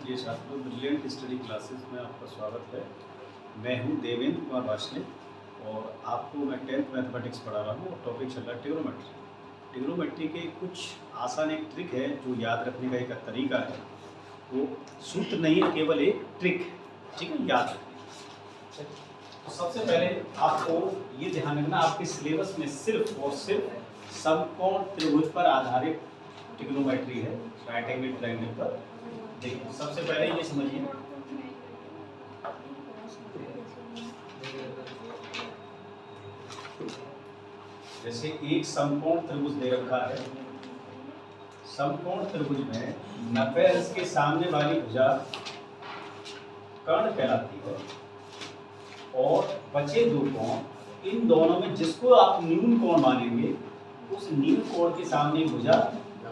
प्रिय छात्रों, brilliant study classes में आपका स्वागत है। मैं हूं देवेंद्र कुमार वार्ष्णेय और आपको मैं 10th मैथमेटिक्स पढ़ा रहा हूं और टॉपिक चल रहा है ट्रिग्नोमेट्री। ट्रिग्नोमेट्री के कुछ आसान एक ट्रिक है जो याद रखने का एक तरीका है। वो सूत्र नहीं है, केवल एक ट्रिक है, ठीक है, याद रखने। तो सबसे पहले आपको ये ध्यान रखना, आपके सिलेबस में सिर्फ और सिर्फ समकोण त्रिभुज पर आधारित ट्रिग्नोमेट्री है, राइट एंगल ट्रायंगल पर। देखिए सबसे पहले ये समझिए, जैसे एक समकोण त्रिभुज दे रखा है। समकोण त्रिभुज में 90 अंश के सामने वाली भुजा कर्ण कहलाती है और बचे दो कोण, इन दोनों में जिसको आप न्यून कोण मानेंगे उस न्यून कोण के सामने भुजा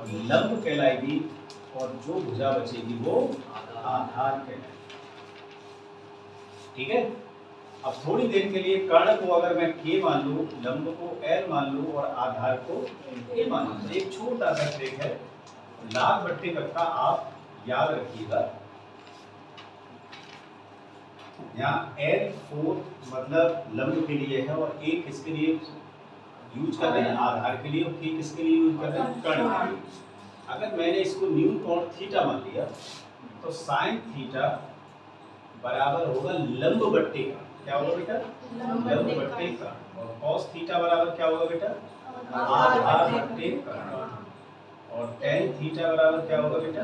लंब कहलाएगी और जो भुजा बचेगी वो आधार कहलाएगी। ठीक है। अब थोड़ी देर के लिए कर्ण को अगर मैं K मान लूं, लंब को L मान लूं और आधार को A मान लूं, एक छोटा सा ट्रिक है, लाग बट्टे का आप याद रखिएगा। यहाँ L4 मतलब लंब के लिए है और A किसके लिए यूज कर रहे हैं, आधार के लिए, और K किसके लिए यूज कर रहे हैं, कर्ण के लिए। अगर मैंने इसको न्यून कोण थीटा मान लिया तो साइन थीटा बराबर होगा लंब बट्टे का, क्या होगा बेटा, लंब बट्टे का, और कॉस थीटा बराबर क्या होगा बेटा, आधार बट्टे का, और टेन थीटा बराबर क्या होगा बेटा,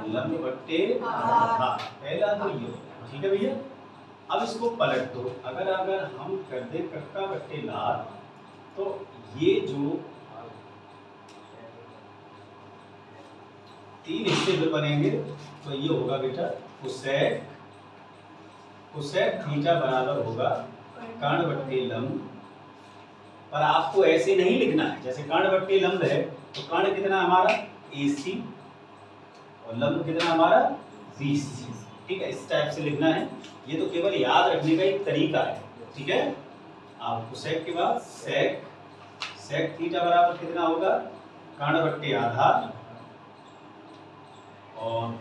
लंब बट्टे आधार। पहला तो ये, ठीक है भैया। अब इसको पलट दो, अगर हम कर दे कक्का बट्टे लाभ, तो ये जो तीन हिस्से जो बनेंगे तो ये होगा बेटा कोसेक थीटा बराबर होगा कर्ण बट्टे लंब। पर आपको ऐसे नहीं लिखना है, जैसे कर्ण बट्टे लंब है तो कर्ण कितना हमारा AC और लंब कितना हमारा BC, ठीक है, इस टाइप से लिखना है। ये तो केवल याद रखने का एक तरीका है, ठीक है। आप कोसेक के बाद सेक थीटा बराबर कितना होगा, कर्ण बट्टे आधार, और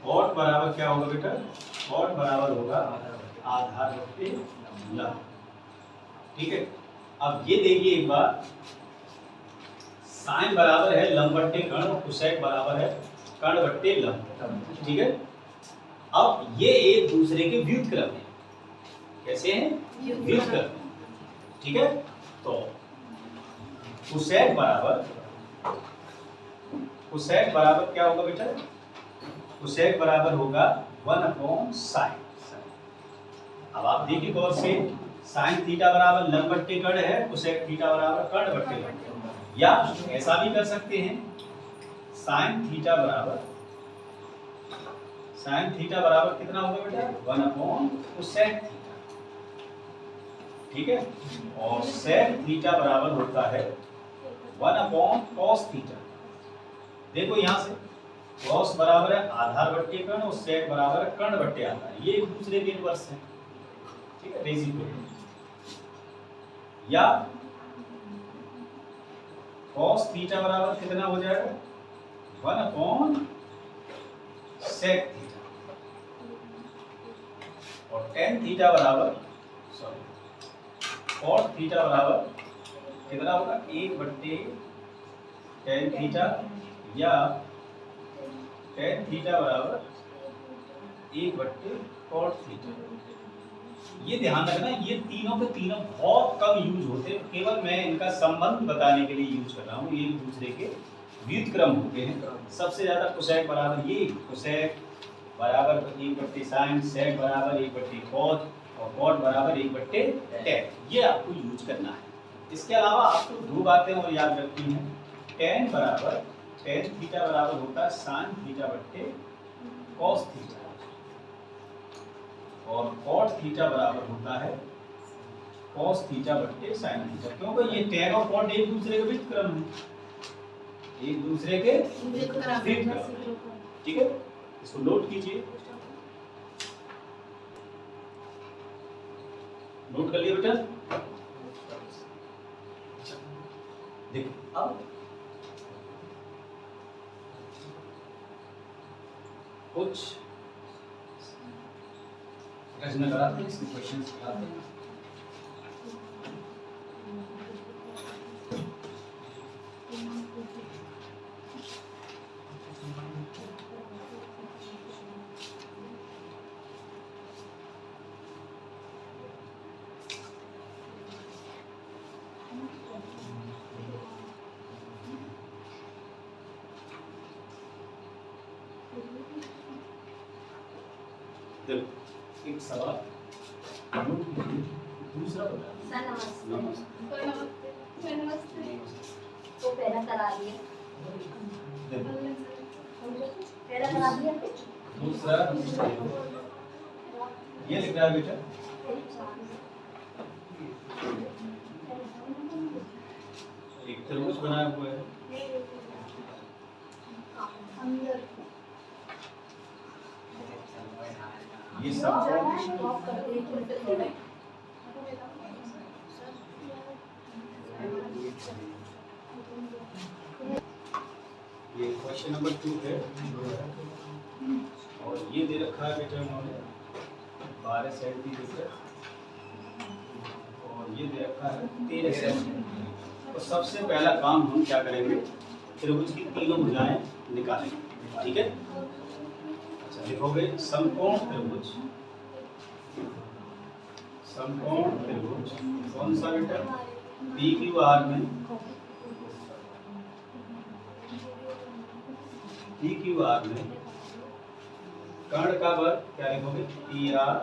कॉट बराबर क्या होगा बेटा, कॉट बराबर होगा आधार बट्टे लंब, ठीक है। अब ये देखिए एक बार, साइन बराबर है लंब बट्टे कर्ण और कोसेक बराबर है कर्ण बट्टे लंब, ठीक है। अब ये एक दूसरे के व्युत्क्रम है, कैसे हैं, व्युत्क्रम, ठीक है। तो कोसेक बराबर क्या होगा बेटा, कोसेक बराबर होगा 1/sin। अब आप देखिए गौर से, साइन थीटा बराबर लंब बट्टे कर्ण है, कोसेक थीटा बराबर कर्ण बट्टे लंब। या ऐसा भी कर सकते हैं, साइन थीटा बराबर कितना होगा बेटा, 1/कोसेक थीटा, ठीक है। और सेक थीटा बराबर होता है 1/cos थीटा। देखो यहां से कॉस बराबर है आधार बट्टे कर्ण और सेक बराबर है कर्ण बट्टे आधार, ये एक दूसरे के इनवर्स हैं, ठीक है, रेसिप्रोकल। या cos थीटा बराबर कितना हो जाएगा, 1/sec थीटा, और tan थीटा बराबर cos थीटा बराबर कितना होगा, 1/tan थीटा, या tan थीटा बराबर 1/cot थीटा। ये ध्यान रखना, ये तीनों के तीनों बहुत कम यूज होते हैं, केवल मैं इनका संबंध बताने के लिए यूज कर रहा हूँ। ये एक दूसरे के व्युत्क्रम होते हैं। सबसे ज्यादा कोसेक बराबर ये, कोसेक बराबर 1/sin, सेक बराबर 1/cot और cot बराबर 1/tan, ये आपको यूज करना है। इसके अलावा आपको दो बातें और याद रखनी है, tan थीटा बराबर होता है sin थीटा बट्टे cos थीटा, और cot थीटा बराबर होता है cos थीटा बट्टे sin थीटा, क्योंकि ये tan और cot एक दूसरे के व्युत्क्रम हैं, एक दूसरे के व्युत्क्रम, ठीक है। इसको नोट कीजिए, नोट कर लिया बेटा। देखो अब कुछ प्रश्न कराते हैं, इसके क्वेश्चन कराते हैं। देखो एक सवाल दूसरा बता। तो पहला करा दिया, पहला करा दिया। दूसरा ये लिख रहा है बेटा, एक त्रिभुज बनाया हुआ है, ये सब ये क्वेश्चन नंबर 2 है और ये दे रखा है बेटा उन्होंने 12 सेंटीमीटर और ये दे रखा है 13 सेंटीमीटर। तो सबसे पहला काम हम क्या करेंगे, त्रिभुज की तीनों भुजाएं निकालेंगे, ठीक है। अच्छा लिखोगे समकोण त्रिभुज, समकोण त्रिभुज कौन सा बेटा, पी क्यू आर में, पी क्यू आर में कर्ण का वर्ग क्या लिखोगे, पी आर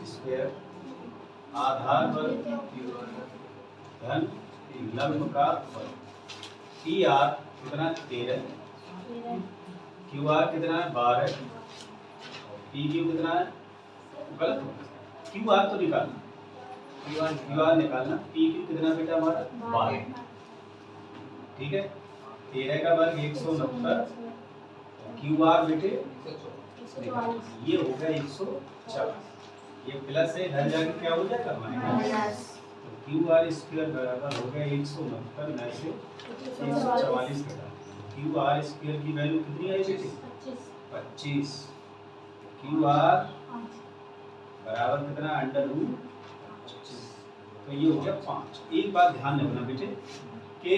स्क्वायर, आधार वर्ग धन लंब का वर्ग, पी आर कितना 13, क्यू आर कितना है 12, पी क्यू कितना है, गलत हो क्यू आर तो निकालना, क्यू आर निकालना, पी क्यू कितना बेटा हमारा 12, ठीक है। 13 का वर्ग 169, क्यू आर बेटे ये हो गया 140, ये प्लस है इधर जाके क्या हो जाएगा माइनस, तो क्यू आर स्क्वायर बराबर हो गया 169 में से 144 घटा, क्यू आर स्क्वायर की वैल्यू कितनी आई बेटे 25, क्यू आर बराबर कितना अंडर रूट 25, तो ये हो गया 5। एक बात ध्यान रखना बेटे कि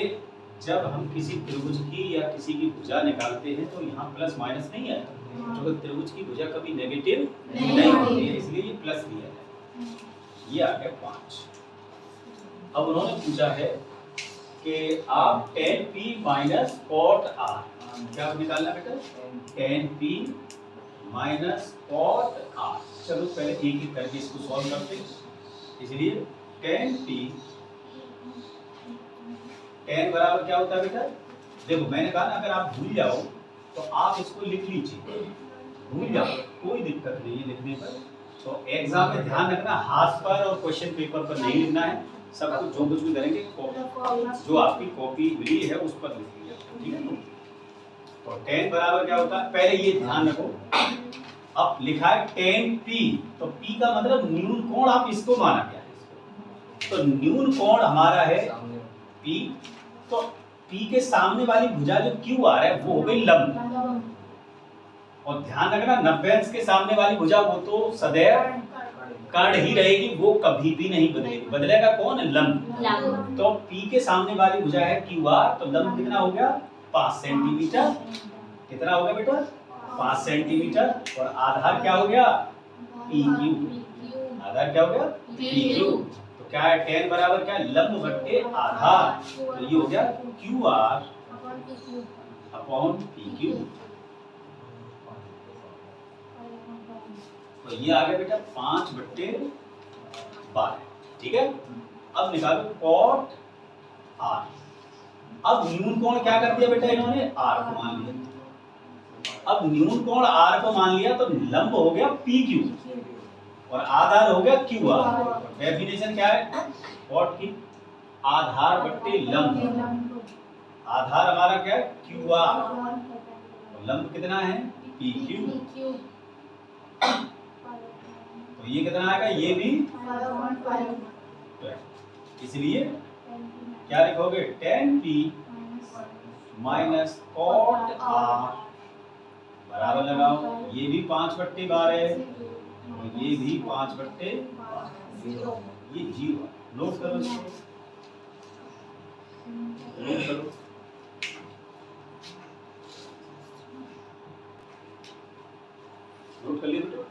जब हम किसी त्रिभुज की या किसी की भुजा निकालते हैं तो यहाँ प्लस माइनस नहीं आएगा, क्योंकि त्रिभुज की भुजा कभी नेगेटिव नहीं होती है, इसलिए ये प्लस दिया है। ये आ गया 5। अब उन्होंने पूछा है कि आप tan p minus cot r, क्या निकालना बेटा, tan p minus cot r। चलो पहले एक एक करके इसको सॉल्व करते हैं। इसलिए tan p, tan बराबर क्या होता है बेटा, देखो मैंने कहा ना अगर आप भूल जाओ तो आप इसको लिख लीजिए, भूल जाओ कोई दिक्कत नहीं है लिखने पर, तो एग्जाम में ध्यान रखना हाथ पर और क्वेश्चन पेपर पर नहीं लिखना है, सब कुछ जो कुछ भी करेंगे जो आपकी कॉपी मिली है उस पर लिख लीजिए, ठीक है। तो tan बराबर क्या होता है, पहले ये ध्यान रखो, अब लिखा है tan p, तो p का मतलब न्यून कोण, आप इसको माना क्या है, तो न्यून कोण हमारा है p, तो p के सामने वाली भुजा जो q आ रहा है वो हो गई लंब, और ध्यान रखना 90 अंश के सामने वाली भुजा वो तो सदैव कर्ण ही रहेगी, वो कभी भी नहीं बदलेगी, बदलेगा कौन, लंब। तो p के सामने वाली भुजा है QR, तो लंब कितना हो गया 5 सेंटीमीटर, कितना हो गया बेटा 5 सेंटीमीटर, और आधार क्या हो गया PQ, आधार क्या हो गया PQ, तो क्या है tan बराबर क्या है, लंब बट्टे आधार, तो ये हो गया QR अपॉन PQ, तो ये आ गया बेटा 5/12, ठीक है। अब निकालो cot r, अब न्यून कोण क्या कर दिया बेटा इन्होंने, r को मान लिया, अब न्यून कोण r को मान लिया तो लंब हो गया PQ और आधार हो गया QR, डेफिनेशन क्या है cot की, आधार बट्टे लंब, आधार हमारा क्या है QR, लंब कितना है PQ, तो ये कितना आएगा, ये भी, इसलिए क्या लिखोगे tan p minus cot r बराबर ये भी 5/12 है और ये भी 5/12, ये 0 है। नोट करो इसको, नोट करो। नोट कर लिया बेटा।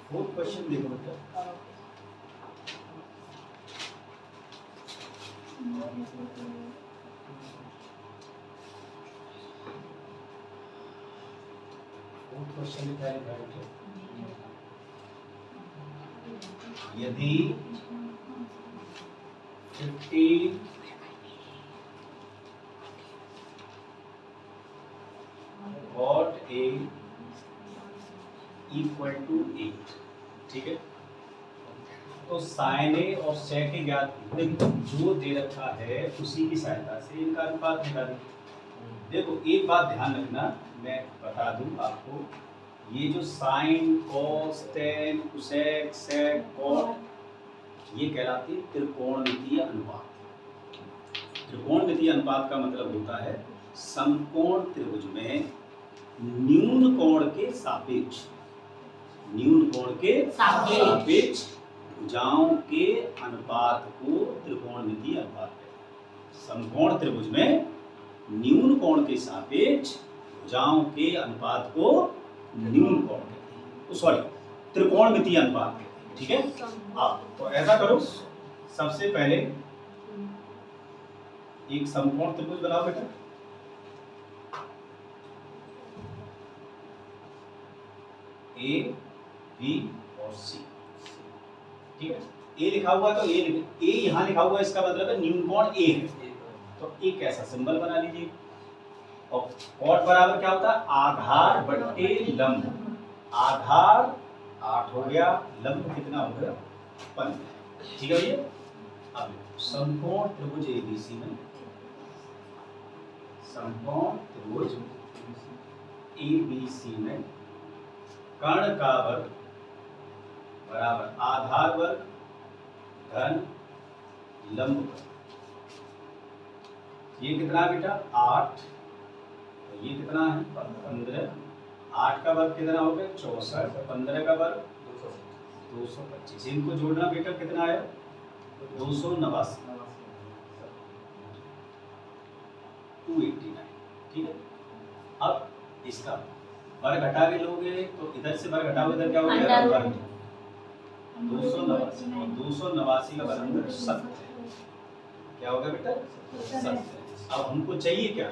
फोर्थ क्वेश्चन देखो बेटा। फोर्थ क्वेश्चन क्या लिखा है बेटा? यदि 15 cot A इक्वल टू 8, ठीक है, तो साइन ए और सेक ए ज्ञात जो दे रखा है उसी की सहायता से इनका अनुपात निकालें। देखो एक बात ध्यान रखना, मैं बता दूं आपको, ये जो sine cos tan cosec sec cot ये कहलाती है त्रिकोणमितीय अनुपात। त्रिकोणमितीय अनुपात का मतलब होता है समकोण त्रिभुज में न्यून कोण के सापेक्ष, न्यून कोण के सापेक्ष भुजाओं के अनुपात को त्रिकोणमितीय अनुपात कहते हैं। समकोण त्रिभुज में न्यून कोण के सापेक्ष भुजाओं के अनुपात को न्यून कोण कहते हैं, सॉरी त्रिकोणमितीय अनुपात कहते हैं, ठीक है। आप तो ऐसा करो, सबसे पहले एक समकोण त्रिभुज बनाओ बेटा। ए बी और सी, ठीक है। ए लिखा हुआ तो ए यहाँ लिखा हुआ, इसका मतलब है न्यून कोण ए है, तो एक ऐसा सिंबल बना लीजिए। और कॉट बराबर क्या होता है? आधार बट्टे लंब। आधार 8 हो गया, लंब कितना हो गया? 15, ठीक है भैया। अब समकोण त्रिभुज एबीसी में, समकोण त्रिभुज एबीसी में कर्ण का वर्ग बराबर आधार वर्ग धन लंब वर्ग। ये कितना है बेटा? 8, ये कितना है? 15। 8 का वर्ग कितना हो गया? 64। 15 का वर्ग 225। इनको जोड़ना बेटा कितना आया? 289, 289, ठीक है। अब इसका वर्ग हटा के लोगे तो इधर से वर्ग हटाओ, इधर क्या हो गया? वर्ग 289, और 289 का वर्ग 70, क्या होगा बेटा? 70। अब हमको चाहिए क्या?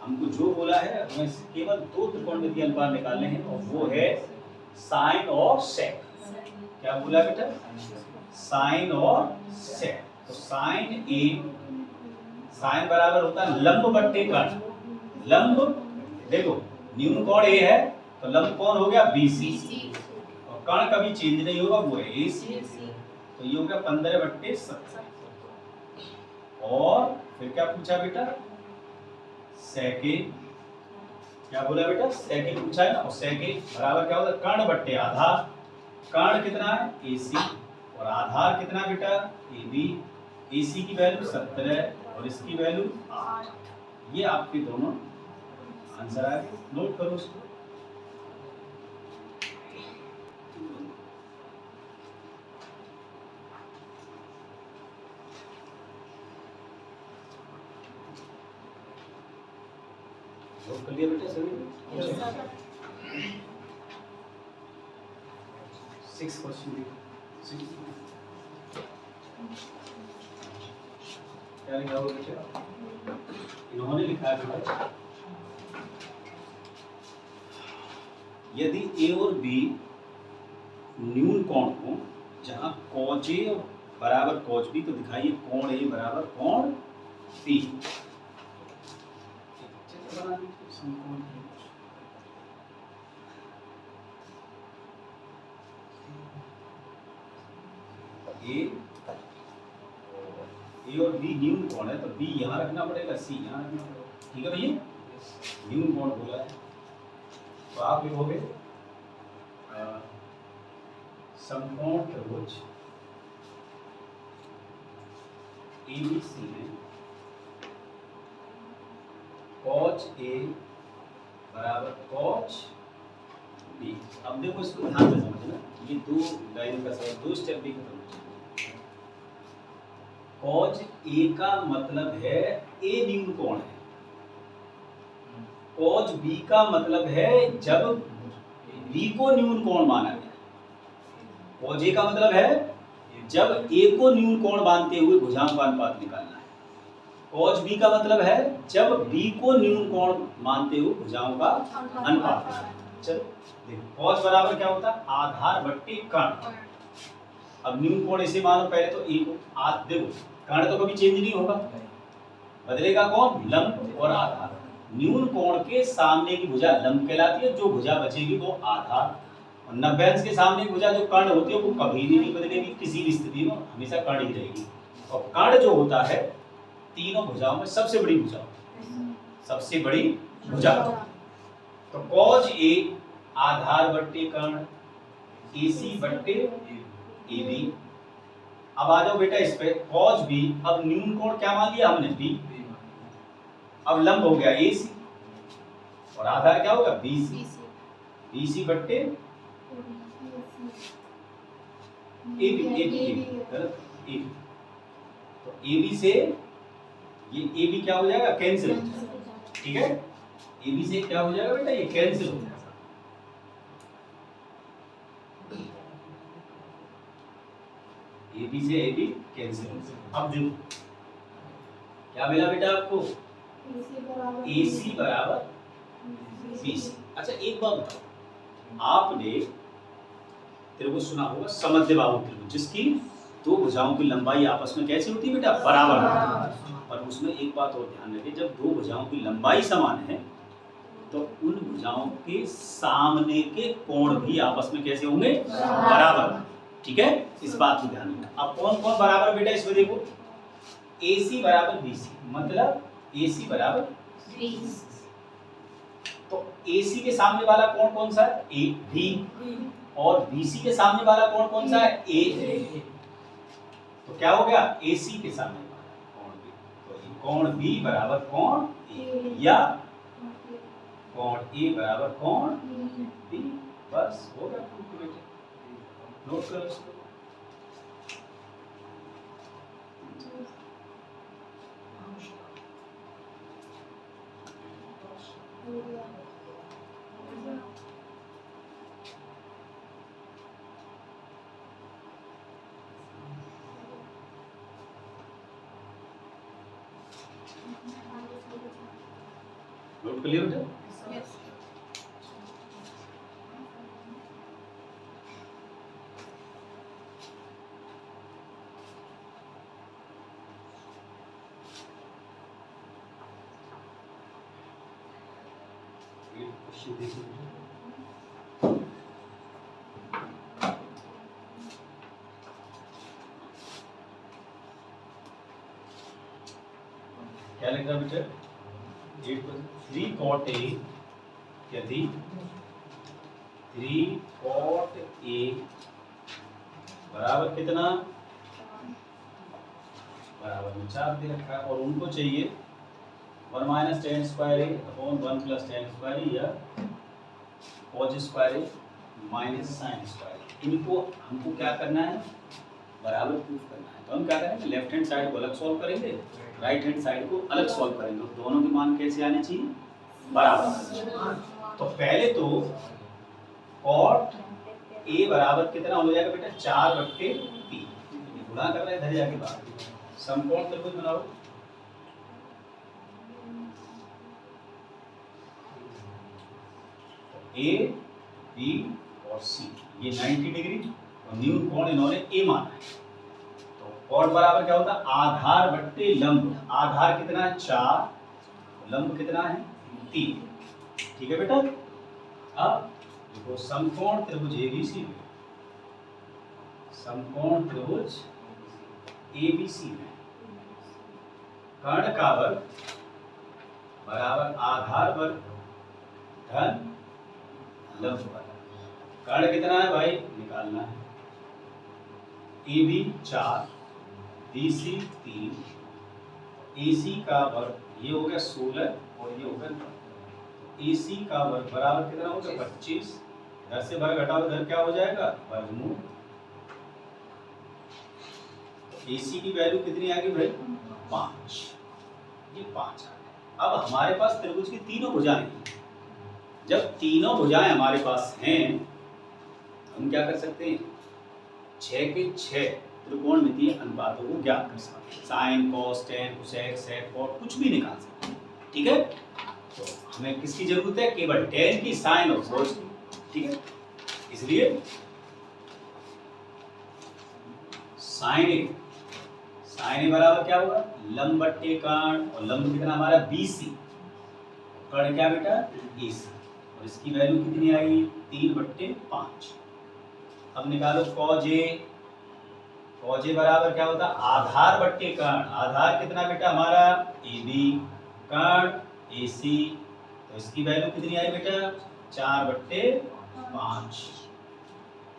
हमको जो बोला है हमें केवल 2 त्रिकोणमितीय अनुपात निकालने हैं, और वो है साइन और सेक। क्या बोला बेटा? साइन और सेक। तो साइन ए, साइन बराबर होता है लंब बट्टे कर्ण। लंब देखो न्यून कोण ए है तो लंब कोण हो गया बीसी, और कर्ण कभी चेंज नहीं होगा, वो है एसी। तो ये हो गया 15/70। और फिर क्या पूछा बेटा? सेके। क्या बोला बेटा? सेके पूछा है ना, और सेके बराबर क्या होता है? कर्ण बट्टे आधार। कर्ण कितना है? एसी, और आधार कितना बेटा? एबी। एसी की वैल्यू 17 और इसकी वैल्यू 8। ये आपके दोनों आंसर आ गए। नोट करो उसको। नोट कर लिया बेटा सभी? 6 क्वेश्चन क्या लिखा हुआ बेटा? इन्होंने लिखा है बेटा, यदि ए और बी न्यून कोण हो, जहां कॉज ए बराबर कॉज बी, तो दिखाइए कोण ए बराबर कोण बी। ए और बी न्यून कोण है, तो बी यहाँ रखना पड़ेगा, सी यहाँ रखना पड़ेगा, ठीक है भैया। न्यून कोण बोला है तो आप लिखोगे समकोण त्रिभुज एबीसी में कॉज ए बराबर कॉज बी। अब देखो इसको ध्यान से समझना, ये दो लाइन का सवाल, दो स्टेप भी खत्म हो जाएंगे। कॉज ए का मतलब है ए न्यून कोण है, कॉज बी का मतलब है जब बी को न्यून कोण माना गया। कॉज ए का मतलब है जब ए को न्यून कोण मानते हुए भुजाओं का अनुपात निकालना है। कॉज बी का मतलब है जब बी को न्यून कोण मानते हुए भुजाओं का अनुपात। चलो देखो, कॉज बराबर क्या होता है, आधार बट्टे कर्ण। अब न्यून कोण इसे मानो पहले तो ए को, आज देखो कर्ण तो कभी चेंज नहीं होगा, बदलेगा कौन, लंब और आधार। न्यून कोण के सामने की भुजा लंब कहलाती है, जो भुजा बचेगी वो आधार। और 90 अंश के सामने की भुजा जो कर्ण होती है वो कभी नहीं बदलेगी, किसी भी स्थिति में हमेशा कर्ण ही रहेगी। और कर्ण जो होता है तीनों भुजाओं में सबसे बड़ी भुजा, सबसे बड़ी भुजा। तो कॉज ए आधार बट्टे कर्ण, एसी बट्टे ए बी। अब आ जाओ बेटा इस पे, कॉज बी, अब न्यून कोण क्या मान लिया हमने, बी। अब लंब हो गया एसी और आधार क्या होगा, बीसी। बीसी बट्टे एबी, एबी। तो एबी से ये एबी क्या हो जाएगा, कैंसिल हो जाएगा, ठीक है। एबी से क्या हो जाएगा बेटा, ये कैंसिल हो जाएगा। एबी से एबी कैंसिल हो जाएगा। अब देखो क्या मिला बेटा आपको, एसी बराबर बीसी। अच्छा एक बात बताओ, आपने तेरे को सुना होगा समद्विबाहु त्रिभुज, जिसकी दो भुजाओं की लंबाई आपस में कैसी होती है बेटा, बराबर। पर उसमें एक बात और ध्यान रखें, जब दो भुजाओं की लंबाई समान है तो उन भुजाओं के सामने के कोण भी आपस में कैसे होंगे, बराबर, ठीक है। इस बात को ध्यान रखना। अब कौन कौन बराबर बेटा, इसमें देखो, AC बराबर BC, मतलब AC बराबर 20। तो AC के सामने वाला कोण कौन सा है, AB, और BC के सामने वाला कोण कौन सा है, A। तो क्या हो गया, AC के सामने वाला कोण B, तो ये कोण B बराबर कोण A, या कोण A बराबर कोण B। बस हो गया बेटे, नोट करो इसको। नोट कर लिया बेटा। क्या लिख रहा बेटा, 3 cot A, यदि 3 cot A बराबर कितना, बराबर में 4 दे रखा है, और उनको चाहिए 1 minus tan square A upon 1 plus tan square A, या cos square A minus sin square. इनको हमको क्या करना है, बराबर प्रूफ करना है। तो हम क्या करेंगे, लेफ्ट हैंड साइड को अलग सॉल्व करेंगे, राइट हैंड साइड को अलग सॉल्व करेंगे, दोनों के मान कैसे आने चाहिए, बराबर। तो पहले तो cot A बराबर कितना हो जाएगा बेटा, 4/3। गुणा कर रहे हैं, इधर जाके बात, समकोण त्रिभुज बनाओ। A, B और C ये 90 डिग्री, और न्यून कोण इन्होंने A माना है। तो cot बराबर क्या होता है, आधार बट्टे लंब। आधार कितना है, 4, लंब कितना है, 3, ठीक है बेटा। अब देखो समकोण त्रिभुज ABC में, समकोण त्रिभुज ABC में कर्ण का वर्ग बराबर आधार वर्ग धन लंब वर्ग। कर्ण कितना है भाई, निकालना है। AB 4, BC 3, AC का वर्ग ये हो गया 16, और ये हो गया 9। AC का वर्ग बराबर कितना होगा 25। इधर से वर्ग घटाओ इधर क्या हो जाएगा वर्गमूल। AC की वैल्यू कितनी आ गई भाई 5, ये 5 आ गया। अब हमारे पास त्रिभुज की तीनों भुजाएं हैं। जब तीनों भुजाएं हमारे पास हैं हम क्या कर सकते हैं 6 के 6 त्रिकोणमितीय अनुपातों को ज्ञात कर सकते हैं। Sine cos tan cosec sec cot कुछ भी निकाल सकते हैं। ठीक है, तो हमें किसकी जरूरत है केवल टेन की, साइन और कॉस की। ठीक है, इसलिए साइन ए बराबर क्या होगा लंब बट्टे कर्ण, और लंब कितना हमारा BC, कर्ण क्या बेटा AC, और इसकी वैल्यू कितनी आई 3/5। अब निकालो कॉज ए बराबर क्या होता है आधार बट्टे कर्ण। आधार कितना बेटा हमारा AB, कर्ण AC, तो इसकी वैल्यू कितनी आई बेटा 4/5।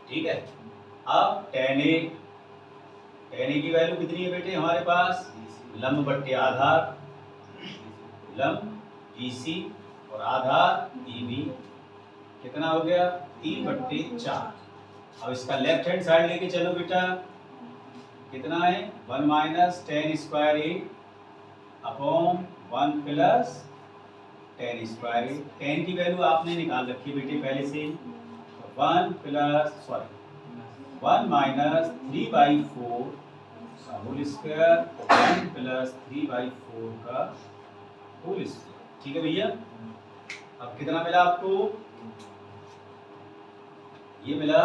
ठीक है, अब tan A की वैल्यू कितनी है बेटे हमारे पास लंब बट्टे आधार, लंब BC और आधार AB, कितना हो गया 3/4। अब इसका लेफ्ट हैंड साइड लेके चलो बेटा, कितना है 1 minus tan square A upon 1 plus tan square A. Ten की वैल्यू आपने निकाल रखी बेटे पहले से, तो 1 माइनस 3/4 का होल स्क्वायर, 1 प्लस 3/4 का होल स्क्वायर। ठीक है भैया, अब कितना मिला आपको, ये मिला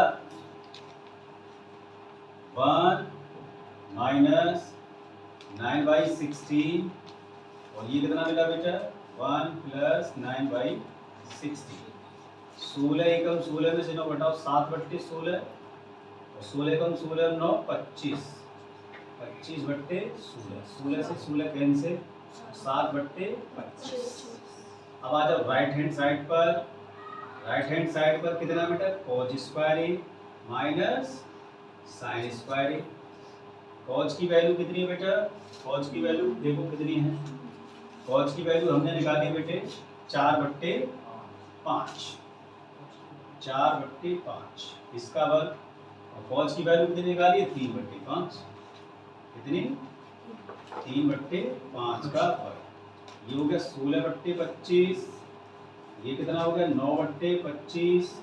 1 माइनस 9/16, और ये कितना मिला बेटा 1 प्लस 9/16। 16 एकम 16 में से 9 घटाओ 7/16, और 16 एकम 16 9 25, 25/16, 16 से 16 कैंसिल, 7/25। अब आ जाओ राइट हैंड साइड पर। राइट हैंड साइड पर कितना बेटा cause square A minus sine square A. Cause की वैल्यू कितनी है बेटा, कॉज की वैल्यू देखो कितनी है, कॉज की वैल्यू हमने निकाली बेटे 4/5, 4/5 इसका वर्ग, और कॉज की वैल्यू कितनी निकाली है 3/5, कितनी 3/5 का वर्ग। ये हो गया 16/25, ये कितना हो गया 9/25।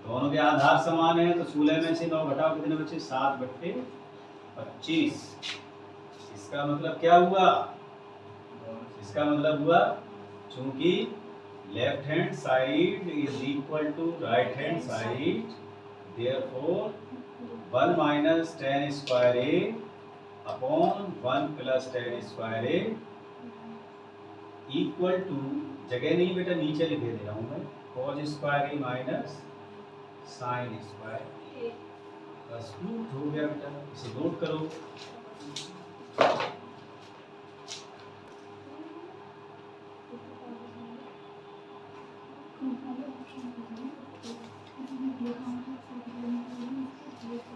दोनों के आधार समान है तो 16 में से 9 घटाओ कितने बचे 7/25। इसका मतलब क्या हुआ, इसका मतलब हुआ चूंकि left hand side is equal to right hand side, therefore 1 minus tan square A upon 1 plus tan square A equal to, जगह नहीं बेटा नीचे लिखे दे रहा हूँ मैं, cos square A minus sine square, बस रूट हो गया बेटा, इसे नोट करो।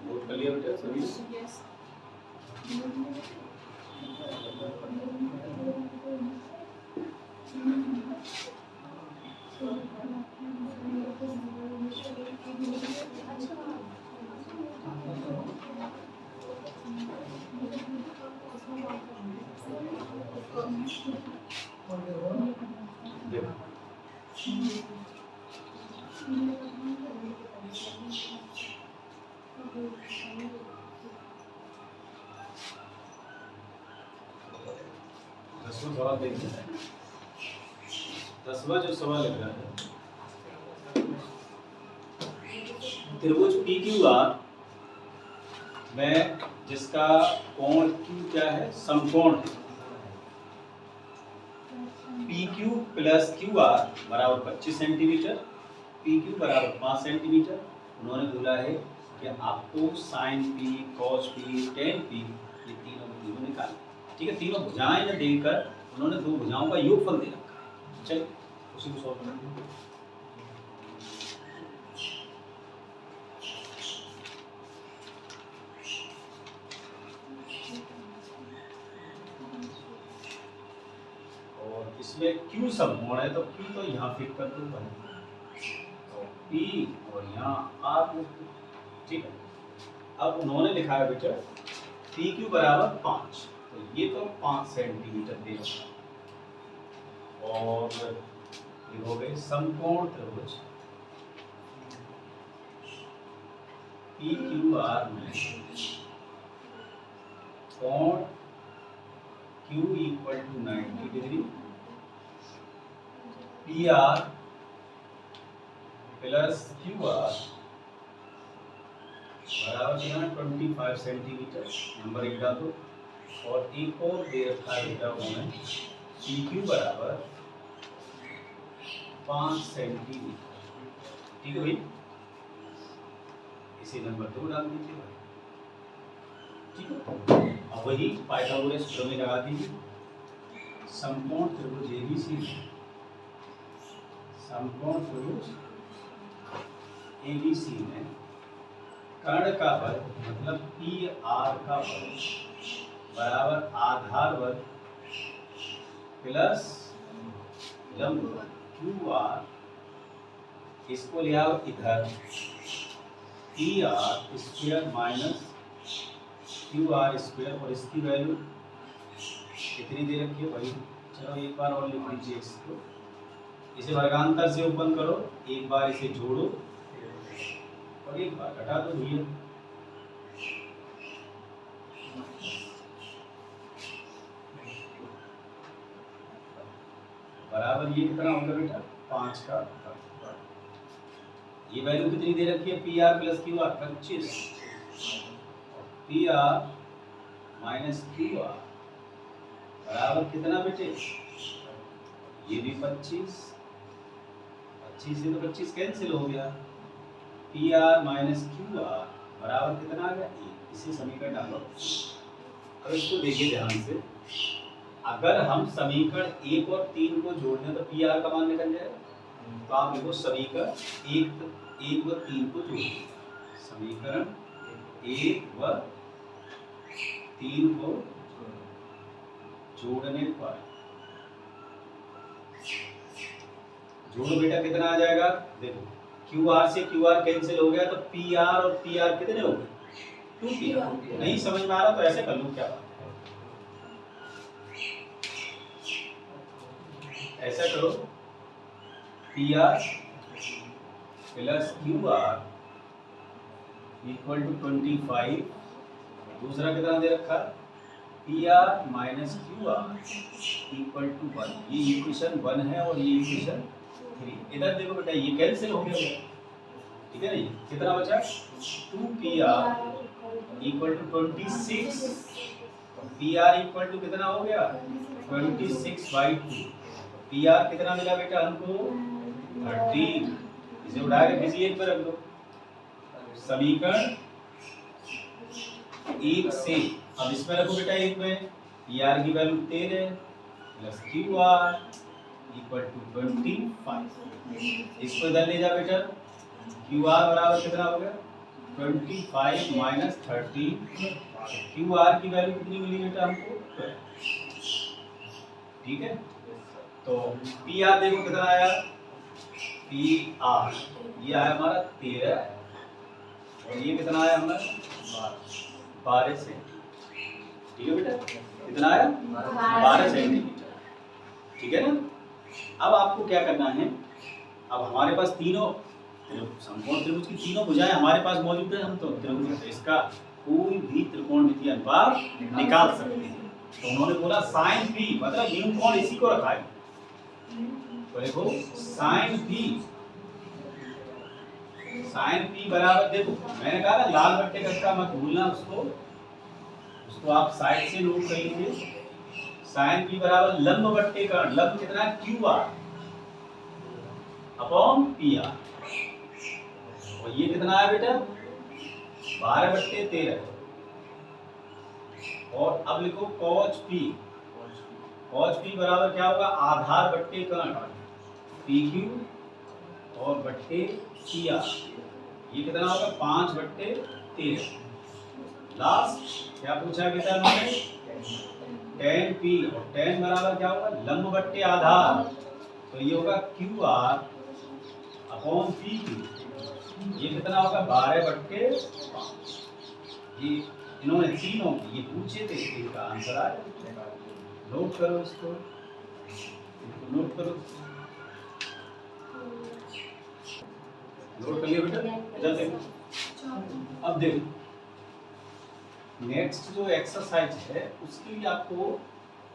नोट कर लिया बेटा सभी, दसवां सवाल देखिए, 10वां जो सवाल लग रहा है, त्रिभुज PQR में जिसका कोण Q क्या है समकोण है, PQ प्लस QR बराबर 25 सेंटीमीटर, PQ बराबर 5 सेंटीमीटर। उन्होंने बोला है कि आपको sine P, cos P, tan P ये तीनों निकालना। ठीक है, तीनों भुजाएं में देकर उन्होंने दो भुजाओं का योगफल दे रखा है। चलिए उसी को सॉल्व करते हैं। और इसमें Q समकोण है तो P तो यहाँ फिट कर दो भाई, तो P और यहाँ R, ठीक है। अब उन्होंने लिखा है बेटा PQ बराबर 5, तो ये तो 5 सेंटीमीटर दे रहा है। और लिखोगे समकोण त्रिभुज PQR में कोण Q equal to 90 degree, PR plus QR बराबर कितना 25 सेंटीमीटर, नंबर 1 डाल दो। और एक और दे रखा है बेटा उन्होंने PQ बराबर 5 सेंटीमीटर, ठीक है भाई, इसी नंबर 2 डाल दीजिए भाई, ठीक है। अब वही पाइथागोरस सूत्र में लगा दीजिए, समकोण त्रिभुज ABC, समकोण त्रिभुज ABC में कर्ण का वर्ग मतलब PR का वर्ग बराबर आधार वर्ग प्लस लंब वर्ग QR, इसको ले आओ इधर, PR square minus QR square, और इसकी वैल्यू कितनी दे रखी है भाई, चलो एक बार और लिख लीजिए इसको, इसे वर्गांतर से ओपन करो, एक बार इसे जोड़ो और एक बार घटा दो भैया, बराबर ये कितना होगा बेटा 5 का, ये वैल्यू कितनी दे रखी है PR plus QR 25, PR minus QR बराबर कितना बेटे, ये भी 25, 25 से तो 25 कैंसिल हो गया, PR माइनस QR बराबर कितना आ गया 1, इसे समीकरण डालो। अब इसको देखिए ध्यान से, अगर हम समीकरण 1 और 3 को जोड़ दें तो PR का मान निकल जाएगा, तो आप लिखो समीकरण 1 व 3 को जोड़िए, समीकरण 1 व 3 को जोड़ने पर जोड़ो बेटा कितना आ जाएगा, देखो QR से QR कैंसिल हो गया तो PR और PR कितने हो गए 2PR, नहीं समझ में आ रहा तो ऐसे कर लो, क्या बात है, ऐसा करो PR plus QR equal to 25, दूसरा कितना दे रखा PR minus QR equal to 1, ये इक्वेशन 1 है और ये इक्वेशन 3, इधर देखो बेटा ये कैंसिल हो गया, ठीक है ना, ये कितना बचा 2PR equal to 26, PR equal to कितना हो गया 26/2, PR कितना मिला बेटा हमको 13, इसे उठा के किसी एक पर रख दो, समीकरण 1 से अब इसमें रखो बेटा 1 में PR की value 13 plus QR equal to 25, इसको इधर ले जा बेटा, QR बराबर कितना हो गया 25 माइनस 13, QR की वैल्यू कितनी मिली बेटा हमको 12, ठीक है। तो PR देखो कितना आया, PR ये आया हमारा 13 और ये कितना आया हमारा 12 से, ठीक है बेटा, कितना आया 12 सेंटीमीटर, ठीक है ना। अब आपको क्या करना है, अब हमारे पास तीनों समकोण त्रिभुज की तीनों भुजाएं हमारे पास मौजूद है, हम तो त्रिभुज से इसका कोई भी त्रिकोणमितीय अनुपात निकाल सकते हैं, तो उन्होंने बोला साइन p मतलब न्यू कोण इसी को रखा है, तो देखो साइन p बराबर, देखो मैंने कहा ना लाल बट्टे का मत भूलना, उसको आप साइड से नोट कर लीजिए, साइन p बराबर लंब बट्टे का लंब कितना QR अपॉन PR, और ये कितना है बेटा 12/13, और अब लिखो cos p बराबर क्या होगा आधार बट्टे कर्ण PQ और बट्टे PR, ये कितना होगा 5/13, लास्ट क्या पूछा गया था उन्होंने tan p, और tan बराबर क्या होगा लंब बट्टे आधार, तो ये होगा Q R upon P Q. ये कितना होगा 12/5। ये इन्होंने तीनों ये पूछे थे, इनका आंसर आ गया। नोट करो इसको, नोट करो, नोट कर लिया बेटा। इधर देखो, अब देखो नेक्स्ट जो एक्सरसाइज है उसके लिए आपको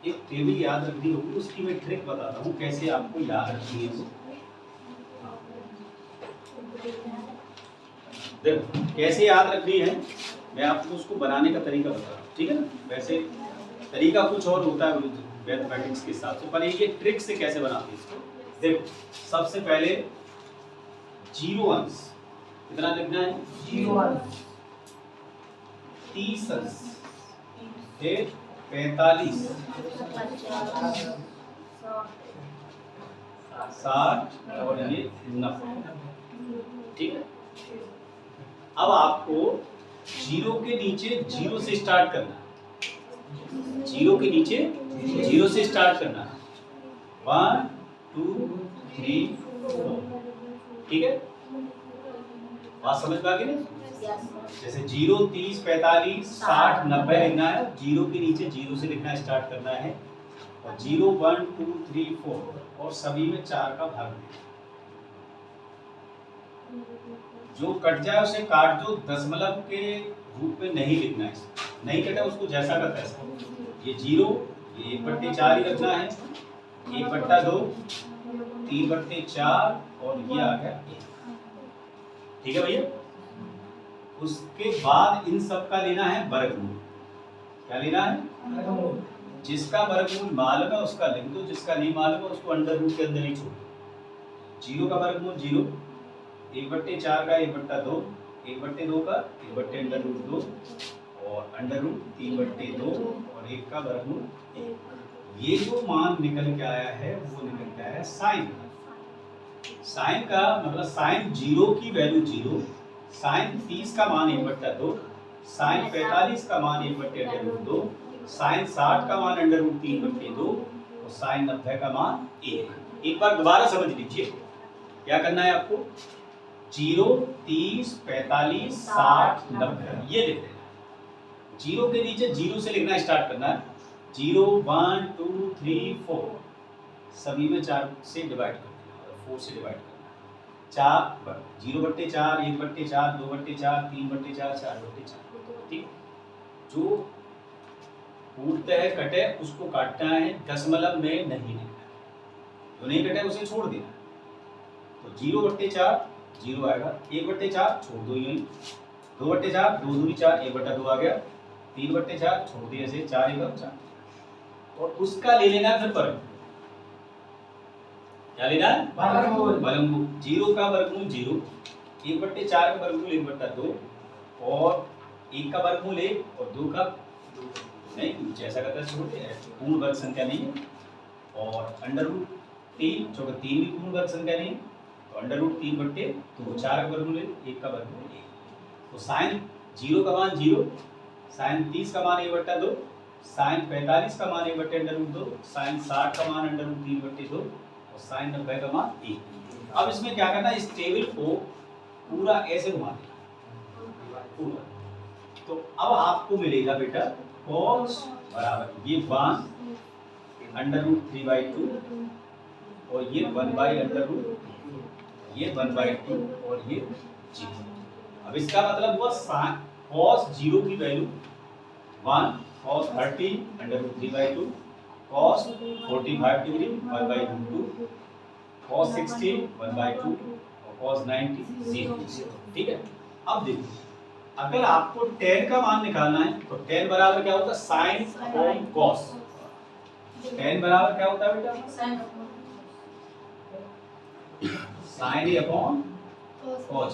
एक टेबल याद रखनी होगी। उसकी मैं ट्रिक बताता हूँ कैसे आपको याद रखनी है। देखो कैसे याद रखनी है, मैं आपको उसको बनाने का तरीका बता रहा हूँ, ठीक है ना। वैसे तरीका कुछ और होता है मैथमेटिक्स के हिसाब से, पर ये ट्रिक से कैसे बनाते हैं इसको। देखो सबसे पहले 0 अंश कितना लिखना है, 0 अंश 30 अंश फिर 45 60 और ये 90, ठीक है। अब आपको 0 के नीचे 0 से स्टार्ट करना है, 0 के नीचे 0 से स्टार्ट करना है। 1 2 3 4, ठीक है। बात समझ में आ गई ना। जैसे 0 30 45 60 90 लिखना है, 0 के नीचे 0 से लिखना स्टार्ट करना है और 0 1 2 3 4 और सभी में 4 का भाग देना। जो कट जाए उसे काट दो, दशमलव के रूप में नहीं लिखना है, नहीं कटा उसको जैसा का तैसा। ये 0 ये 1/4 ही रखना है, 1/2 3/4 और ये आ गया 1, ठीक है भैया। उसके बाद इन सब का लेना है वर्गमूल। क्या लेना है, जिसका वर्गमूल मालूम है उसका लिख दो, जिसका नहीं मालूम है उसको अंडर रूट के अंदर ही छोड़ दो। 0 का वर्गमूल 0, 1/4 का 1/2, 1/2 का 1/√2 और अंडर रूट 3/2 और 1 का वर्गमूल 1। ये जो मान निकल के आया है वो निकल के आया है साइन का। साइन का मतलब साइन 0 की वैल्यू 0, साइन 30 का मान 1/2, साइन 45 का मान 1/√2, साइन 60 का मान अंडर रूट 3/2 और साइन 90 का मान 1। एक बार दोबारा समझ लीजिए क्या करना है आपको। 0 30 45 60 90 ये लिख देना। 0 के नीचे 0 से लिखना स्टार्ट करना है। 0 1 2 3 4 सभी में 4 से डिवाइड कर देना और 4 से डिवाइड करना। 4 0/4 1/4 2/4 3/4 4/4, ठीक। जो कूटते हैं कटे उसको काटना है, दशमलव में नहीं लिखना है। जो नहीं कटे उसे छोड़ देना। तो 0/4 0 आएगा, 1/4 छोड़ दो यही, 2/4 2 दूनी 4 1/2 आ गया, 3/4 छोड़ दिया ऐसे 4 1 4 और उसका ले लेना फिर वर्गमूल। क्या लेना है, वर्गमूल। 0 का वर्गमूल 0, 1/4 का वर्गमूल 1/2 और 1 का वर्गमूल 1 और 2 का नहीं, जैसा कहता है छोड़ दे, पूर्ण वर्ग संख्या नहीं है। और अंडर रूट 3 चौका 3 भी पूर्ण वर्ग संख्या नहीं है, तो अंडर रूट 3/2 4 का वर्गमूल 1 का वर्गमूल 1। तो साइन 0 का मान 0, साइन 30 का मान 1/2, साइन 45 का मान 1/√2, साइन 60 का मान अंडर रूट 3/2 और साइन 90 का मान 1। अब इसमें क्या करना है, इस टेबल को पूरा ऐसे घुमा देना पूरा। तो अब आपको मिलेगा बेटा cos बराबर ये 1 अंडर रूट 3/2 और ये 1 अंडर रूट ये 1/2 और ये 0। अब इसका मतलब हुआ साइन cos 0 की value 1, cos 30 under root 3/2, cos 45 degree 1/2, cos 60 1/2 और cos 90 0। ठीक है। अब देखिए अगर आपको tan का मान निकालना है तो tan बराबर क्या होता है, साइन अपॉन cos। tan बराबर क्या होता है बेटा, साइन अपॉन cos।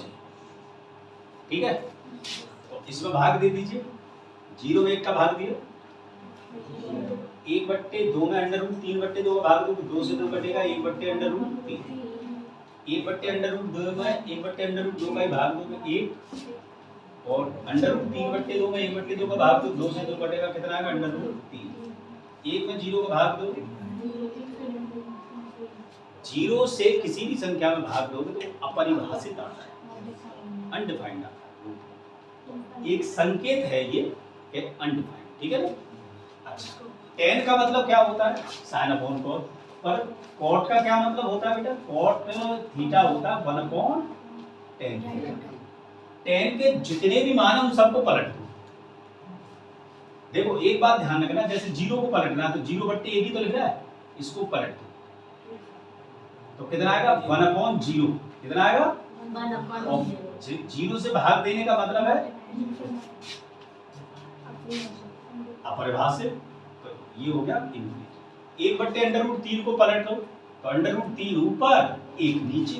ठीक है। तो इसमें भाग दे दीजिए, 0 में 1 का भाग दिया, 1/2 में अंडर रूट 3/2 का भाग दो, 2 से 2 कटेगा 1/√3, 1/√2 में 1/√2 का ही भाग दो 1 और अंडर रूट 3/2 में 1/2 का भाग दो, 2 से 2 कटेगा कितना आएगा अंडर रूट 3, 1 में 0 का भाग दो जीरो से किसी भी संख्या में भाग दोगे तो अपरिभाषित आता है, अनडिफाइंड आता है। एक संकेत है ये कि अनडिफाइंड, ठीक है ना। अच्छा, tan का मतलब क्या होता है? Sine upon cot. पर कॉट का क्या मतलब होता है बेटा? कॉट थीटा होता है 1 अपॉन tan थीटा। tan के जितने भी मान हैं उन सबको पलट दो। देखो एक बात ध्यान रखना, जैसे जीरो को पलटना तो 0/a ही तो लिख रहा है, इसको पलट दो तो कितना आएगा? 1 अपॉन 0। कितना आएगा? 1 और जीरो से भाग देने का मतलब है अपरिभाषित, तो ये हो गया इनफिनिटी। 1/√3 को पलट दो तो √3 ऊपर 1 नीचे।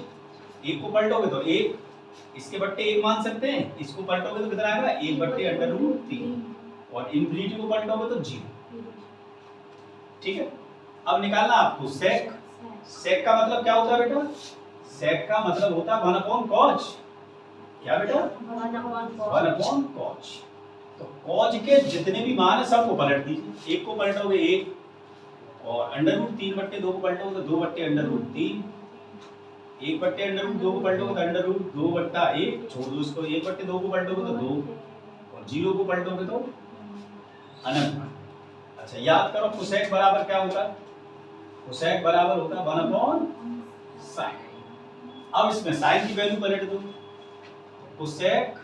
1 को पलटोगे तो 1, इसके बट्टे 1 मान सकते हैं, इसको पलटोगे तो कितना आएगा? 1/√3। और इनफिनिटी को पलटोगे तो 0। ठीक है, अब निकालना आपको सेक। सेक का मतलब क्या होता है बेटा? सेक का मतलब होता है 1 अपॉन कॉज। क्या बेटा? 1 अपॉन कॉज। तो कॉज के जितने भी मान है सबको पलट दीजिए। 1 को पलटोगे 1, और √3/2 को पलटोगे तो 2/√3। 1/√2 को पलटोगे तो √2/1, छोड़ दो इसको। 1/2 को पलटोगे तो 2, और 0 को पलटोगे तो अनंत। अच्छा, याद करो कोसेक बराबर क्या होता है? कोसेक बराबर होता है 1 अपॉन साइन। अब इसमें साइन की वैल्यू पलट दो। कोसेक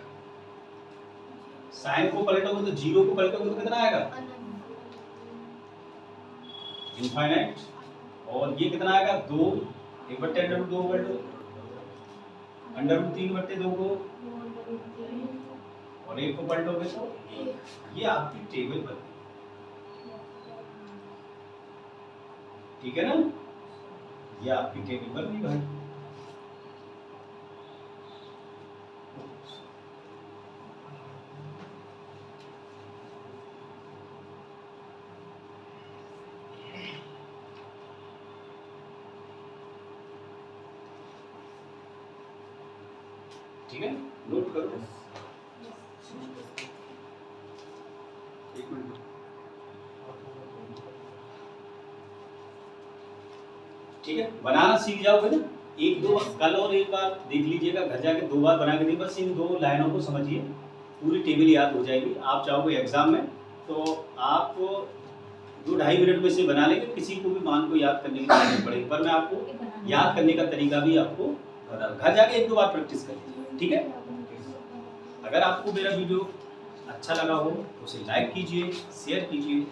साइन को पलटोगे तो 0 को पलटोगे तो कितना आएगा? इनफाइनाइट। और ये कितना आएगा? 2। 1/√2 पलटो, √3/2 को, और 1 को पलटोगे तो 1। ये आपकी टेबल बन गई, ठीक है ना? ये आपकी टेबल बन गई भाई। ठीक है, नोट करो। एक मिनट, ठीक है, बनाना सीख जाओगे ना। एक दो कल और एक बार देख लीजिएगा, घर जाके 2 बार बना के देखिए, बस इन 2 लाइनों को समझिए, पूरी टेबल याद हो जाएगी। आप चाहोगे एग्जाम में तो आप 2-2.5 मिनट में से बना लेंगे, किसी को भी मान को याद करने की जरूरत नहीं पड़ेगी। पर मैं आपको याद करने का तरीका भी आपको बता, घर जाके 1-2 बार प्रैक्टिस कर लीजिए, ठीक है। अगर आपको मेरा वीडियो अच्छा लगा हो तो उसे लाइक कीजिए, शेयर कीजिए